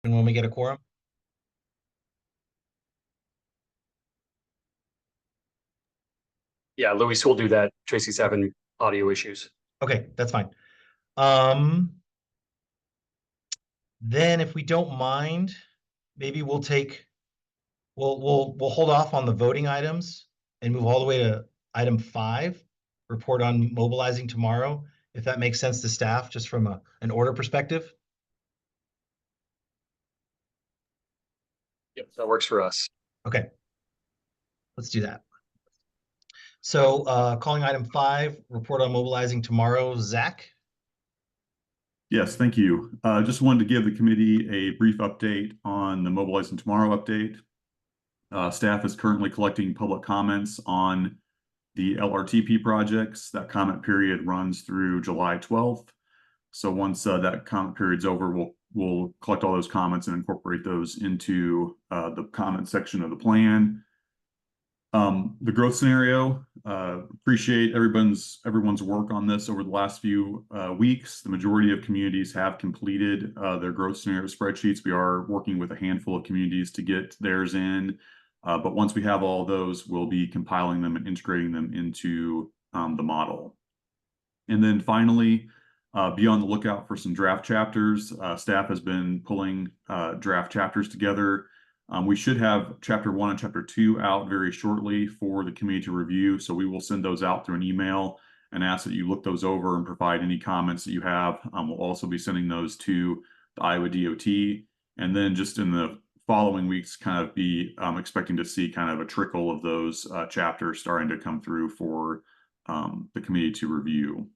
And when we get a quorum? Yeah, Luis will do that. Tracy's having audio issues. Okay, that's fine. Then if we don't mind, maybe we'll hold off on the voting items and move all the way to item 5, report on mobilizing tomorrow, if that makes sense to staff, just from an order perspective. Yep, that works for us. Okay, let's do that. So calling item 5, report on mobilizing tomorrow, Zach. Yes, thank you. Just wanted to give the committee a brief update on the Mobilizing Tomorrow update. Staff is currently collecting public comments on the LRTP projects. That comment period runs through July 12th. So once that comment period's over, we'll collect all those comments and incorporate those into the comment section of the plan. The growth scenario, appreciate everyone's work on this over the last few weeks. The majority of communities have completed their growth scenario spreadsheets. We are working with a handful of communities to get theirs in. But once we have all those, we'll be compiling them and integrating them into the model. And then finally, be on the lookout for some draft chapters. Staff has been pulling draft chapters together. We should have chapter 1 and chapter 2 out very shortly for the committee to review. So we will send those out through an email and ask that you look those over and provide any comments that you have. We'll also be sending those to the Iowa DOT. And then just in the following weeks, kind of be expecting to see kind of a trickle of those chapters starting to come through for the committee to review.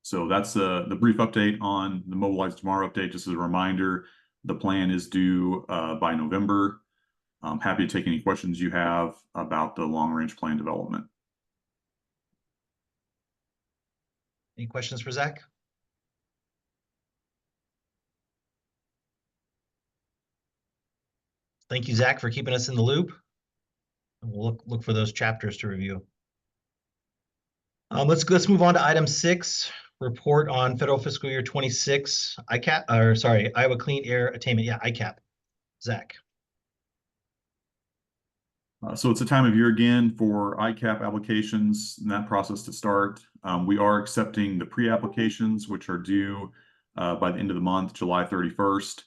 So that's the brief update on the Mobilize Tomorrow update. Just as a reminder, the plan is due by November. I'm happy to take any questions you have about the long-range plan development. Any questions for Zach? Thank you, Zach, for keeping us in the loop. And we'll look for those chapters to review. Let's move on to item 6, report on federal fiscal year 26 Iowa Clean Air Attainment. Yeah, ICAP. Zach. So it's a time of year again for ICAP applications and that process to start. We are accepting the pre-applications, which are due by the end of the month, July 31st.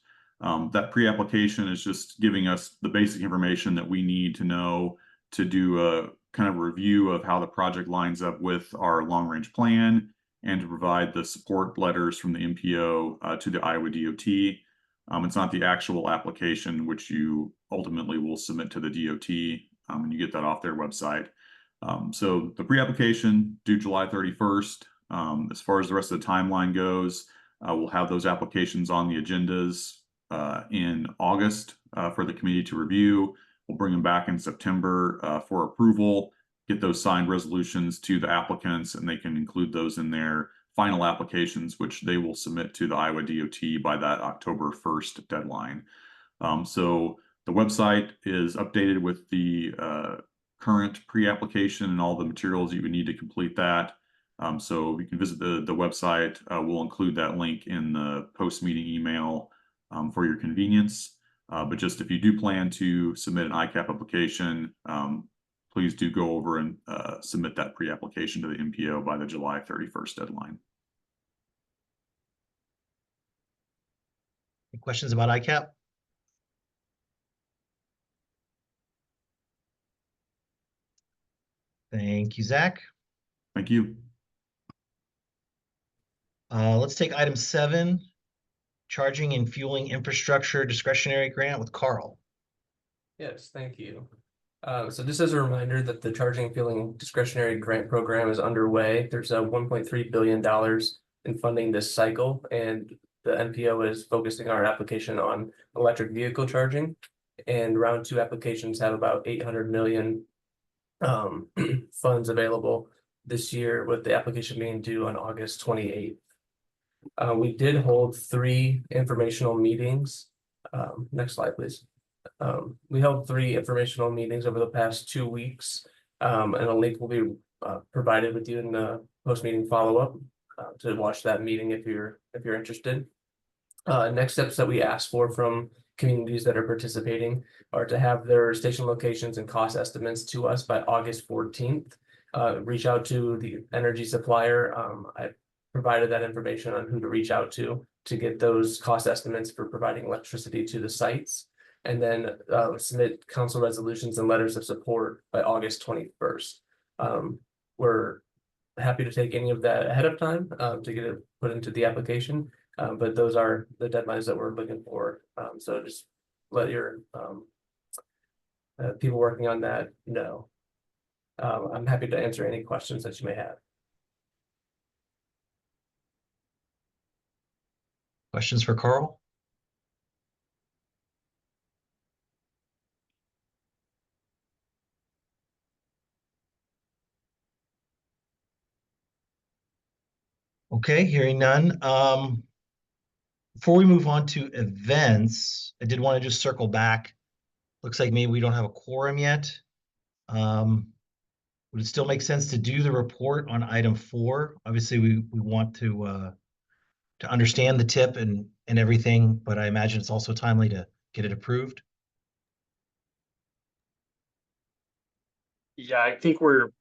That pre-application is just giving us the basic information that we need to know to do a kind of review of how the project lines up with our long-range plan and to provide the support letters from the MPO to the Iowa DOT. It's not the actual application, which you ultimately will submit to the DOT, and you get that off their website. So the pre-application due July 31st. As far as the rest of the timeline goes, we'll have those applications on the agendas in August for the committee to review. We'll bring them back in September for approval, get those signed resolutions to the applicants, and they can include those in their final applications, which they will submit to the Iowa DOT by that October 1st deadline. So the website is updated with the current pre-application and all the materials you would need to complete that. So you can visit the website. We'll include that link in the post-meeting email for your convenience. But just if you do plan to submit an ICAP application, please do go over and submit that pre-application to the MPO by the July 31st deadline. Any questions about ICAP? Thank you, Zach. Thank you. Let's take item 7, charging and fueling infrastructure discretionary grant with Carl. Yes, thank you. So just as a reminder that the charging and fueling discretionary grant program is underway. There's a $1.3 billion in funding this cycle, and the NPO is focusing our application on electric vehicle charging. And round 2 applications have about 800 million funds available this year, with the application being due on August 28th. We did hold 3 informational meetings. Next slide, please. We held 3 informational meetings over the past 2 weeks, and a link will be provided with you in the post-meeting follow-up to watch that meeting if you're interested. Next steps that we ask for from communities that are participating are to have their station locations and cost estimates to us by August 14th. Reach out to the energy supplier. I provided that information on who to reach out to get those cost estimates for providing electricity to the sites. And then submit council resolutions and letters of support by August 21st. We're happy to take any of that ahead of time to get it put into the application. But those are the deadlines that we're looking for. So just let your people working on that know. I'm happy to answer any questions that you may have. Questions for Carl? Okay, hearing none. Before we move on to events, I did want to just circle back. Looks like maybe we don't have a quorum yet. Would it still make sense to do the report on item 4? Obviously, we want to understand the tip and everything, but I imagine it's also timely to get it approved. Yeah, I think we're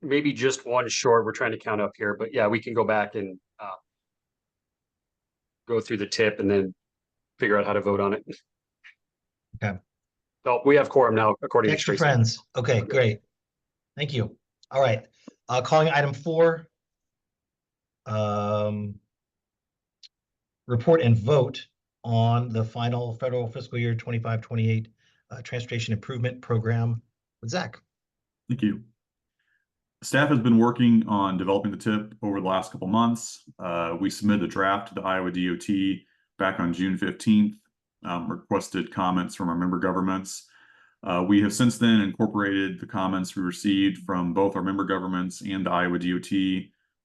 maybe just one short. We're trying to count up here, but yeah, we can go back and go through the tip and then figure out how to vote on it. Okay. So we have quorum now, according to Extra Tracy. friends. Okay, great. Thank you. All right. Calling item 4. Report and vote on the final federal fiscal year 25-28 transportation improvement program with Zach. Thank you. Staff has been working on developing the tip over the last couple months. We submitted a draft to the Iowa DOT back on June 15th, requested comments from our member governments. We have since then incorporated the comments we received from both our member governments and the Iowa DOT,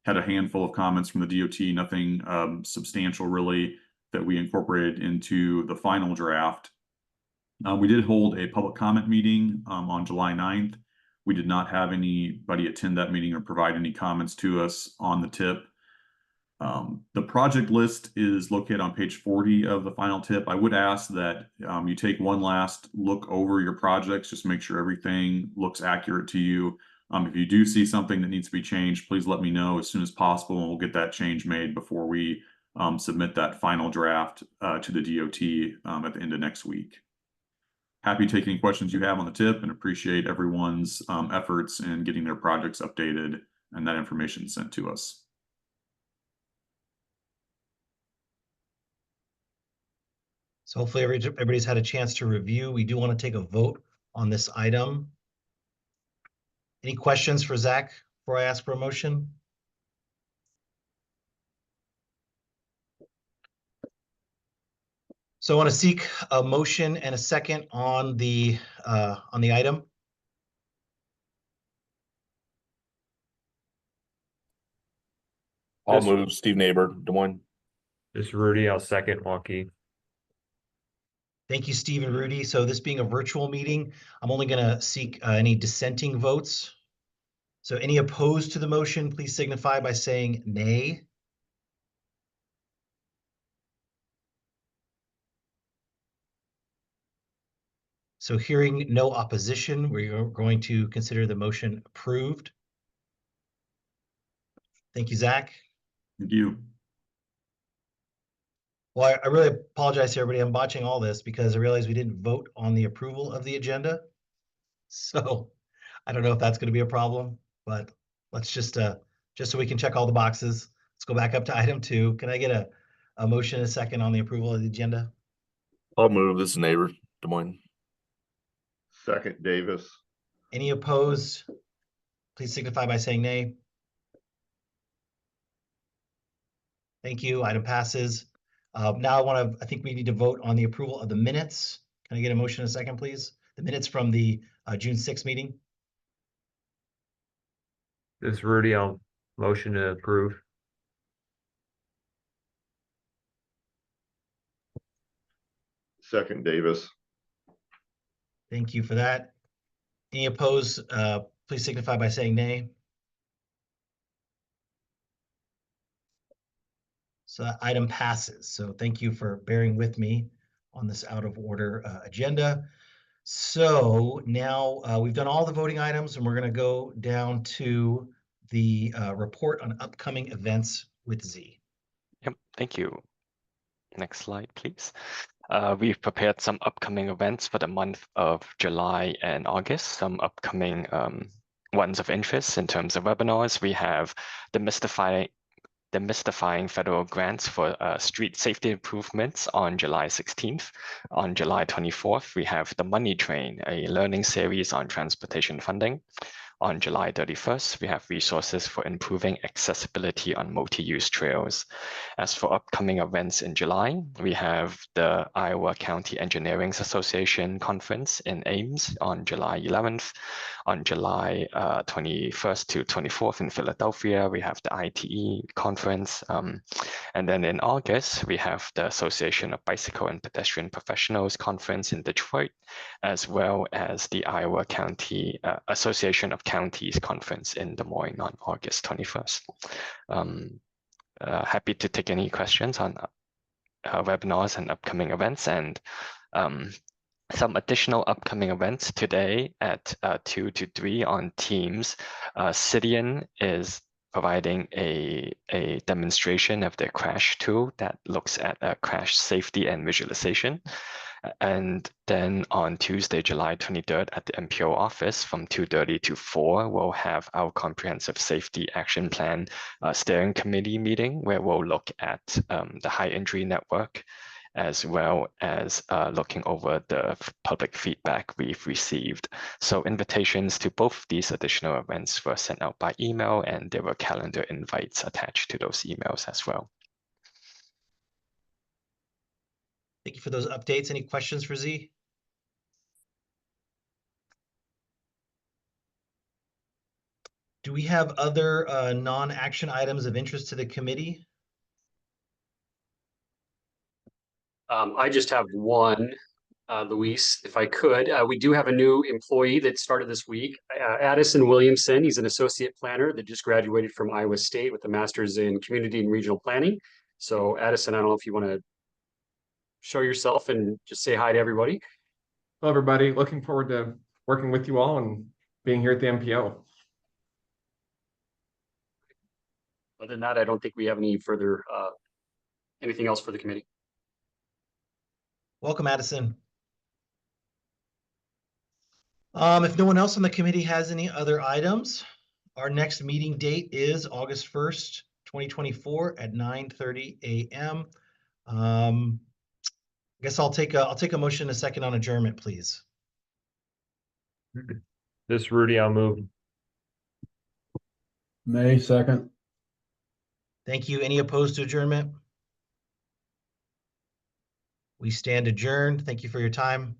had a handful of comments from the DOT, nothing substantial really, that we incorporated into the final draft. We did hold a public comment meeting on July 9th. We did not have anybody attend that meeting or provide any comments to us on the tip. The project list is located on page 40 of the final tip. I would ask that you take one last look over your projects, just make sure everything looks accurate to you. If you do see something that needs to be changed, please let me know as soon as possible, and we'll get that change made before we submit that final draft to the DOT at the end of next week. Happy to take any questions you have on the tip and appreciate everyone's efforts in getting their projects updated and that information sent to us. So hopefully everybody's had a chance to review. We do want to take a vote on this item. Any questions for Zach before I ask for a motion? So I want to seek a motion and a second on the item. I'll move Steve Neighbor, Des Moines. This is Rudy. I'll second Wonky. Thank you, Steve and Rudy. So this being a virtual meeting, I'm only going to seek any dissenting votes. So any opposed to the motion, please signify by saying nay. So hearing no opposition, we're going to consider the motion approved. Thank you, Zach. Thank you. Well, I really apologize to everybody. I'm botching all this because I realized we didn't vote on the approval of the agenda. So I don't know if that's going to be a problem, but let's just so we can check all the boxes, let's go back up to item 2. Can I get a motion and a second on the approval of the agenda? I'll move. This is Neighbor, Des Moines. Second, Davis. Any opposed? Please signify by saying nay. Thank you. Item passes. Now I think we need to vote on the approval of the minutes. Can I get a motion and a second, please? The minutes from the June 6th meeting. This is Rudy. I'll motion to approve. Second, Davis. Thank you for that. Any opposed? Please signify by saying nay. So that item passes. So thank you for bearing with me on this out of order agenda. So now we've done all the voting items and we're going to go down to the report on upcoming events with Z. Yep, thank you. Next slide, please. We've prepared some upcoming events for the month of July and August, some upcoming ones of interest in terms of webinars. We have demystifying federal grants for street safety improvements on July 16th. On July 24th, we have the Money Train, a learning series on transportation funding. On July 31st, we have resources for improving accessibility on multi-use trails. As for upcoming events in July, we have the Iowa County Engineering Association Conference in Ames on July 11th. On July 21st to 24th in Philadelphia, we have the ITE conference. And then in August, we have the Association of Bicycle and Pedestrian Professionals Conference in Detroit, as well as the Iowa County Association of Counties Conference in Des Moines on August 21st. Happy to take any questions on webinars and upcoming events, and some additional upcoming events today at 2 to 3 on Teams. Cidian is providing a demonstration of their crash tool that looks at crash safety and visualization. And then on Tuesday, July 23rd at the MPO office from 2:30 to 4, we'll have our comprehensive safety action plan steering committee meeting where we'll look at the high injury network, as well as looking over the public feedback we've received. So invitations to both these additional events were sent out by email, and there were calendar invites attached to those emails as well. Thank you for those updates. Any questions for Z? Do we have other non-action items of interest to the committee? I just have one, Luis, if I could. We do have a new employee that started this week, Addison Williamson. He's an associate planner that just graduated from Iowa State with a master's in community and regional planning. So Addison, I don't know if you want to show yourself and just say hi to everybody. Hello, everybody. Looking forward to working with you all and being here at the MPO. Other than that, I don't think we have any further, anything else for the committee. Welcome, Addison. If no one else on the committee has any other items, our next meeting date is August 1st, 2024 at 9:30 a.m. I guess I'll take a motion in a second on adjournment, please. This is Rudy, I'll move. May 2nd. Thank you. Any opposed to adjournment? We stand adjourned. Thank you for your time.